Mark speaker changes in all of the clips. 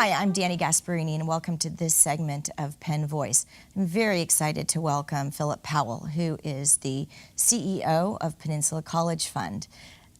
Speaker 1: Hi, I'm Dani Gasparini, and welcome to this segment of Penn Voice. I'm very excited to welcome Phillip Powell, who is the CEO of Peninsula College Fund.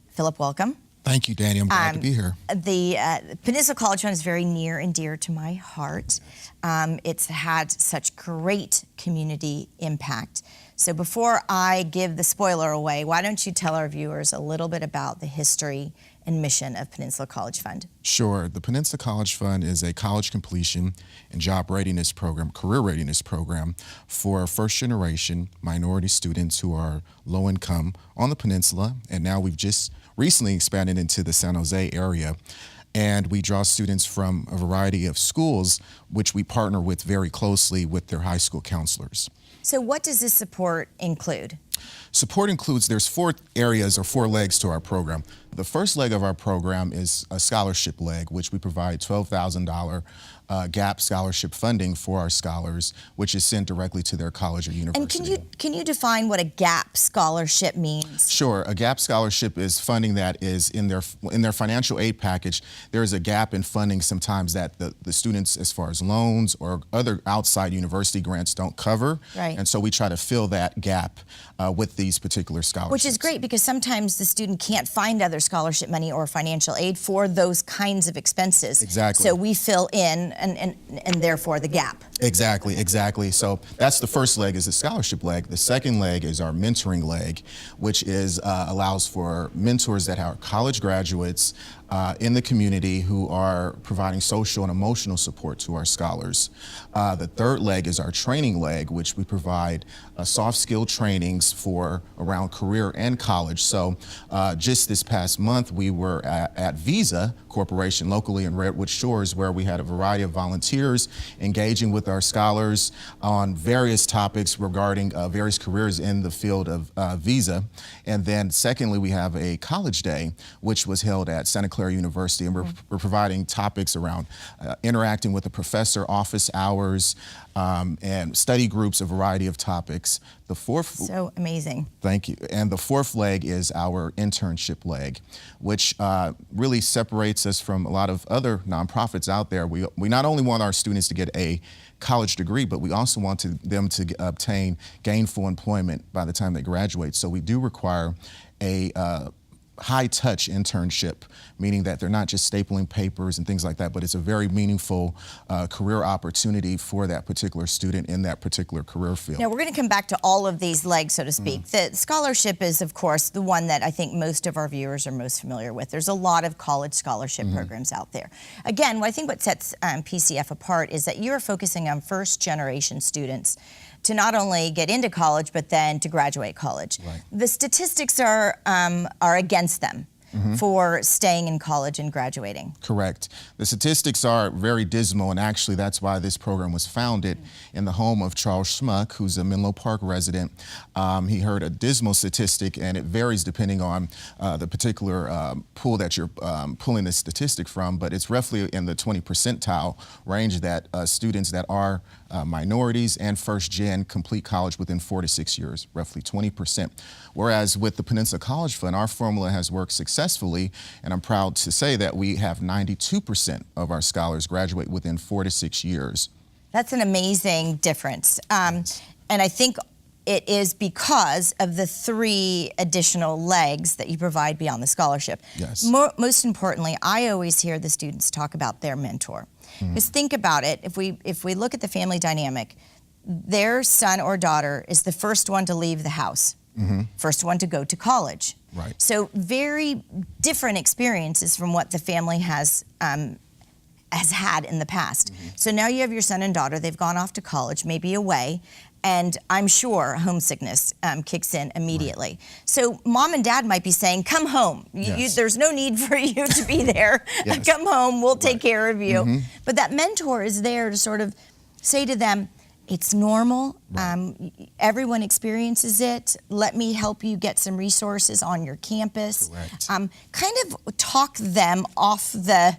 Speaker 1: Phillip, welcome.
Speaker 2: Thank you, Dani. I'm glad to be here.
Speaker 1: The Peninsula College Fund is very near and dear to my heart. It's had such great community impact. So before I give the spoiler away, why don't you tell our viewers a little bit about the history and mission of Peninsula College Fund?
Speaker 2: Sure. The Peninsula College Fund is a college completion and job readiness program, career readiness program for first-generation minority students who are low income on the peninsula, and now we've just recently expanded into the San Jose area. And we draw students from a variety of schools, which we partner with very closely with their high school counselors.
Speaker 1: So what does this support include?
Speaker 2: Support includes, there's four areas or four legs to our program. The first leg of our program is a scholarship leg, which we provide $12,000 gap scholarship funding for our scholars, which is sent directly to their college or university.
Speaker 1: And can you define what a gap scholarship means?
Speaker 2: Sure. A gap scholarship is funding that is in their financial aid package. There is a gap in funding sometimes that the students, as far as loans or other outside university grants, don't cover.
Speaker 1: Right.
Speaker 2: And so we try to fill that gap with these particular scholarships.
Speaker 1: Which is great, because sometimes the student can't find other scholarship money or financial aid for those kinds of expenses.
Speaker 2: Exactly.
Speaker 1: So we fill in and therefore the gap.
Speaker 2: Exactly. So that's the first leg, is the scholarship leg. The second leg is our mentoring leg, which is allows for mentors that are college graduates in the community who are providing social and emotional support to our scholars. The third leg is our training leg, which we provide soft skill trainings for around career and college. So just this past month, we were at Visa Corporation locally in Redwood Shores, where we had a variety of volunteers engaging with our scholars on various topics regarding various careers in the field of Visa. And then secondly, we have a college day, which was held at Santa Clara University, and we're providing topics around interacting with the professor, office hours, and study groups, a variety of topics. The fourth,
Speaker 1: so amazing.
Speaker 2: Thank you. And the fourth leg is our internship leg, which really separates us from a lot of other nonprofits out there. We not only want our students to get a college degree, but we also want them to obtain gainful employment by the time they graduate. So we do require a high-touch internship, meaning that they're not just stapling papers and things like that, but it's a very meaningful career opportunity for that particular student in that particular career field.
Speaker 1: Now, we're going to come back to all of these legs, so to speak. The scholarship is, of course, the one that I think most of our viewers are most familiar with. There's a lot of college scholarship programs out there. Again, I think what sets PCF apart is that you're focusing on first-generation students to not only get into college, but then to graduate college.
Speaker 2: Right.
Speaker 1: The statistics are against them for staying in college and graduating.
Speaker 2: Correct. The statistics are very dismal, and actually that's why this program was founded in the home of Charles Schmuck, who's a Menlo Park resident. He heard a dismal statistic, and it varies depending on the particular pool that you're pulling the statistic from, but it's roughly in the 20 percentile range that students that are minorities and first gen complete college within 4 to 6 years, roughly 20%. Whereas with the Peninsula College Fund, our formula has worked successfully, and I'm proud to say that we have 92% of our scholars graduate within 4 to 6 years.
Speaker 1: That's an amazing difference. And I think it is because of the 3 additional legs that you provide beyond the scholarship.
Speaker 2: Yes.
Speaker 1: Most importantly, I always hear the students talk about their mentor. Because think about it, if we look at the family dynamic, their son or daughter is the first one to leave the house, first one to go to college.
Speaker 2: Right.
Speaker 1: So very different experiences from what the family has had in the past. So now you have your son and daughter, they've gone off to college, maybe away, and I'm sure homesickness kicks in immediately. Right. So mom and dad might be saying, come home.
Speaker 2: Yes.
Speaker 1: There's no need for you to be there.
Speaker 2: Yes.
Speaker 1: Come home, we'll take care of you. But that mentor is there to sort of say to them, it's normal, everyone experiences it, let me help you get some resources on your campus.
Speaker 2: Correct.
Speaker 1: Kind of talk them off the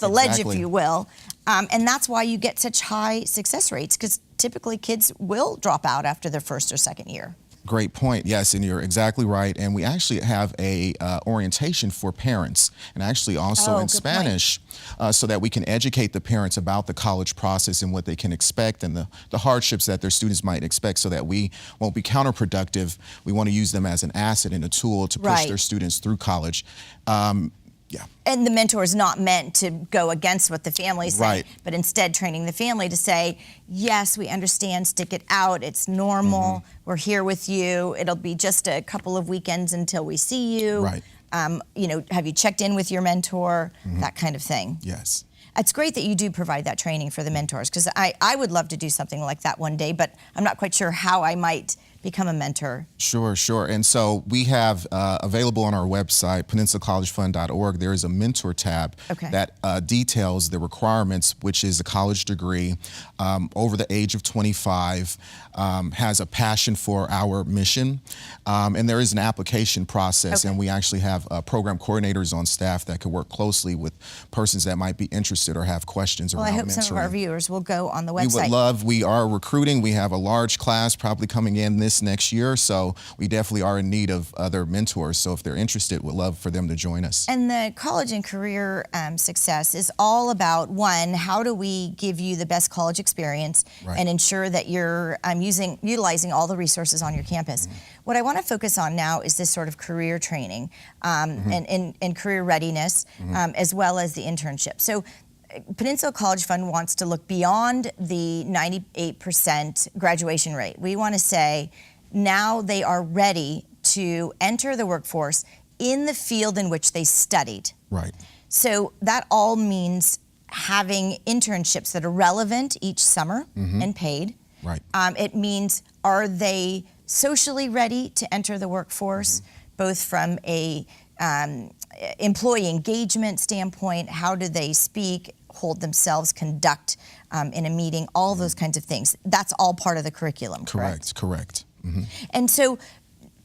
Speaker 1: ledge, if you will. And that's why you get such high success rates, because typically kids will drop out after their first or second year.
Speaker 2: Great point. Yes, and you're exactly right. And we actually have a orientation for parents, and actually also in Spanish, so that we can educate the parents about the college process and what they can expect and the hardships that their students might expect, so that we won't be counterproductive. We want to use them as an asset and a tool to push their students through college. Yeah.
Speaker 1: And the mentor is not meant to go against what the family's saying, but instead training the family to say, yes, we understand, stick it out, it's normal, we're here with you, it'll be just a couple of weekends until we see you. You know, have you checked in with your mentor, that kind of thing.
Speaker 2: Yes.
Speaker 1: It's great that you do provide that training for the mentors, because I would love to do something like that one day, but I'm not quite sure how I might become a mentor.
Speaker 2: Sure, sure. And so we have available on our website, peninsulacollegefund.org, there is a mentor tab that details the requirements, which is a college degree, over the age of 25, has a passion for our mission, and there is an application process, and we actually have program coordinators on staff that could work closely with persons that might be interested or have questions around mentoring.
Speaker 1: Well, I hope some of our viewers will go on the website.
Speaker 2: We are recruiting. We have a large class probably coming in this next year, so we definitely are in need of other mentors. So if they're interested, we'd love for them to join us.
Speaker 1: And the college and career success is all about, one, how do we give you the best college experience and ensure that you're utilizing all the resources on your campus. What I want to focus on now is this sort of career training and career readiness, as well as the internship. So Peninsula College Fund wants to look beyond the 98% graduation rate. We want to say now they are ready to enter the workforce in the field in which they studied. So that all means having internships that are relevant each summer and paid. It means, are they socially ready to enter the workforce, both from a employee engagement standpoint, how do they speak, hold themselves, conduct in a meeting, all those kinds of things. That's all part of the curriculum, correct?
Speaker 2: Correct.
Speaker 1: And so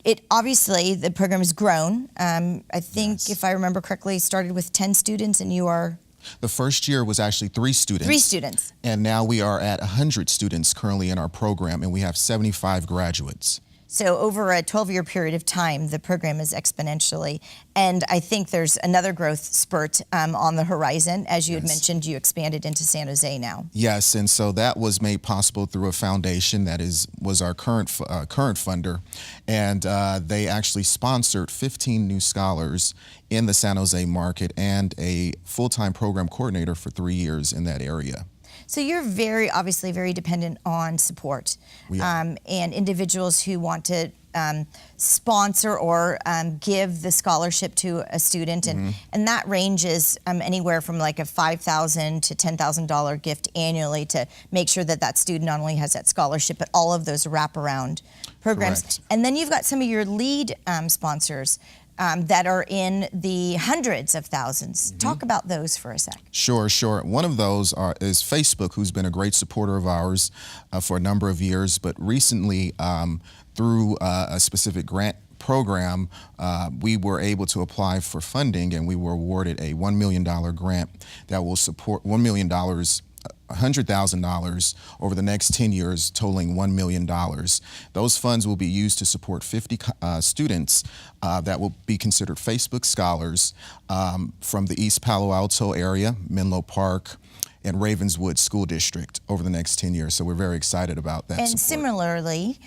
Speaker 1: it obviously, the program has grown. I think, if I remember correctly, started with 10 students, and you are?
Speaker 2: The first year was actually 3 students.
Speaker 1: 3 students.
Speaker 2: And now we are at 100 students currently in our program, and we have 75 graduates.
Speaker 1: So over a 12-year period of time, the program is exponentially, and I think there's another growth spurt on the horizon. As you had mentioned, you expanded into San Jose now.
Speaker 2: Yes, and so that was made possible through a foundation that was our current funder, and they actually sponsored 15 new scholars in the San Jose market and a full-time program coordinator for 3 years in that area.
Speaker 1: So you're obviously very dependent on support and individuals who want to sponsor or give the scholarship to a student, and that ranges anywhere from like a $5,000 to $10,000 gift annually to make sure that that student not only has that scholarship, but all of those wraparound programs. And then you've got some of your lead sponsors that are in the hundreds of thousands. Talk about those for a sec.
Speaker 2: Sure, sure. One of those is Facebook, who's been a great supporter of ours for a number of years, but recently through a specific grant program, we were able to apply for funding, and we were awarded a $1 million grant that will support $100,000 over the next 10 years, totaling $1 million. Those funds will be used to support 50 students that will be considered Facebook scholars from the East Palo Alto area, Menlo Park, and Ravenswood School District over the next 10 years. So we're very excited about that
Speaker 1: And
Speaker 2: support.
Speaker 1: Similarly,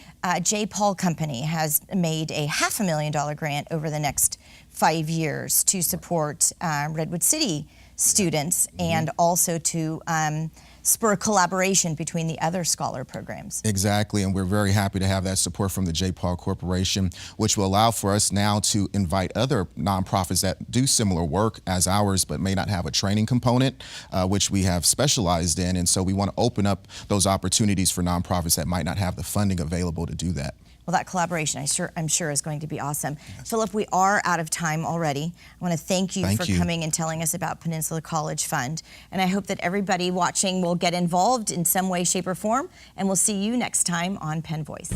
Speaker 1: J. Paul Company has made a $500,000 grant over the next 5 years to support Redwood City students and also to spur collaboration between the other scholar programs.
Speaker 2: Exactly, and we're very happy to have that support from the J. Paul Corporation, which will allow for us now to invite other nonprofits that do similar work as ours but may not have a training component, which we have specialized in, and so we want to open up those opportunities for nonprofits that might not have the funding available to do that.
Speaker 1: Well, that collaboration, I'm sure is going to be awesome. Phillip, we are out of time already. I want to thank you for coming and telling us about Peninsula College Fund. And I hope that everybody watching will get involved in some way, shape, or form. And we'll see you next time on Penn Voice.